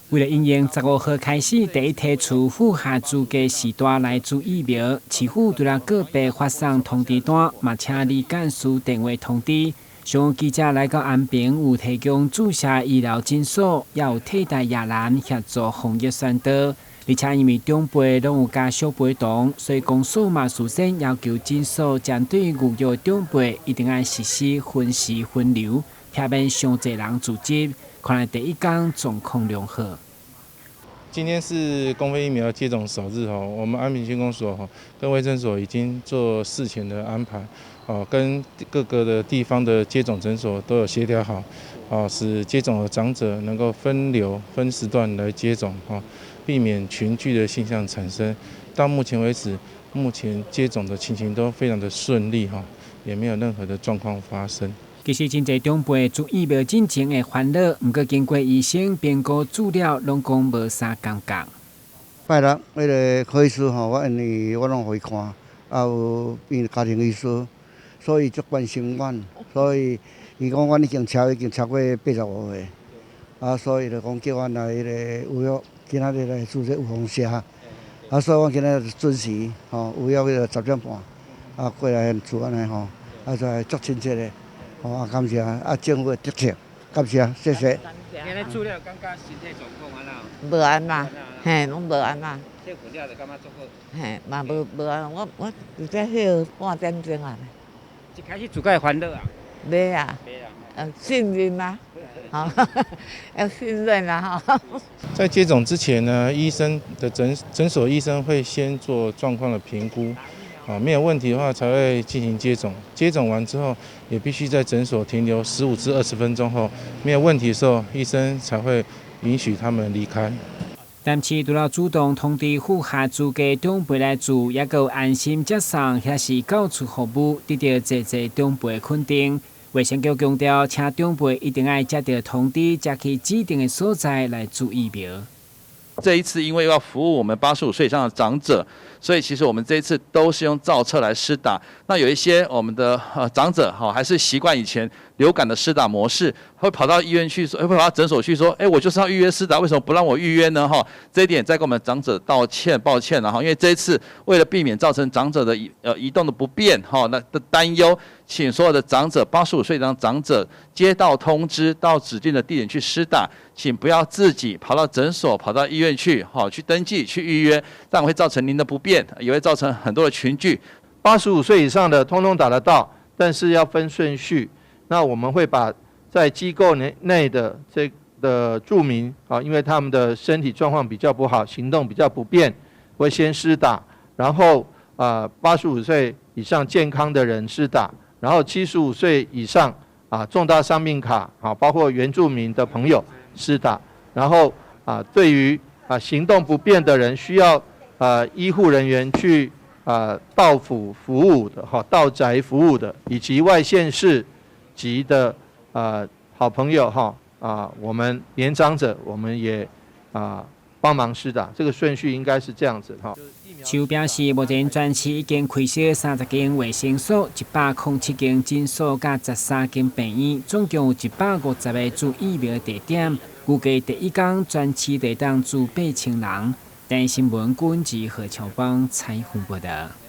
为了应应15号开始第一批厝户下住嘅时段来做疫苗，市府对了个别发送通知单，嘛请李干事电话通知。像记者来到安平有提供注射医疗诊所，也有替代亚兰协助防疫宣导。而且因为长辈拢有加小陪同，所以公所嘛事先要求诊所针对预约长辈一定要实施分时分流，避免伤侪人聚集。看来第一天状况良好。今天是公费疫苗接种首日我们安平区公所跟卫生所已经做事前的安排跟各个的地方的接种诊所都有协调好使接种的长者能够分流分时段来接种避免群聚的现象产生。到目前为止，目前接种的情形都非常的顺利也没有任何的状况发生。其实真侪长辈做疫苗进前的烦恼，不过经过医生评估资料，拢讲无啥感觉。拜六那个科医师我因为我拢互伊看，有变家庭医师，所以足关心阮，所以伊讲阮已经超过85岁，所以就讲叫阮来迄个预约，今仔日来做这预防针，所以我今仔日准时预约迄个10点半，过来做安尼就足亲切的。感谢政府的支持，感谢，谢谢。今日资料感觉身体状况安怎？无安嘛，嘿，拢无安嘛。这份了就感觉足好。嘿，嘛无安，我就在迄半点钟啊。一开始自家烦恼啊？没啊。信任嘛，要信任啊在接种之前呢，医生的诊所医生会先做状况的评估。没有问题的话才会进行接种。接种完之后，也必须在诊所停留15至20分钟后，没有问题的时候，医生才会允许他们离开。但市除了主动通知户下住嘅长辈来住，也有安心接送或是到厝服务，得到侪长辈肯定。卫生局强调，请长辈一定要接到通知，才去指定的所在来做疫苗。这一次因为要服务我们85岁以上的长者，所以其实我们这一次都是用造册来施打。那有一些我们的长者还是习惯以前流感的施打模式，会跑到医院去说，会跑到诊所去说，我就是要预约施打，为什么不让我预约呢？这一点再跟我们长者抱歉了因为这一次为了避免造成长者的移动的不便那的担忧，请所有的长者85岁以上长者接到通知到指定的地点去施打，请不要自己跑到诊所、跑到医院去登记、去预约，这样会造成您的不便，也会造成很多的群聚。85岁以上的通通打得到，但是要分顺序。那我们会把在机构内的这的住民因为他们的身体状况比较不好，行动比较不便，会先施打，然后85岁以上健康的人施打，然后75岁以上重大伤病卡包括原住民的朋友施打，然后对于行动不便的人需要医护人员去到府服务的到宅服务的，以及外县市级的好朋友我们年长者我们也帮忙施打，这个顺序应该是这样子市表示，目前全市已经开设30间卫生所、107间诊所、加13间病院，总共有150个注疫苗地点。估计第一天全市地当注8000人。台新闻军及何乔邦采访报道。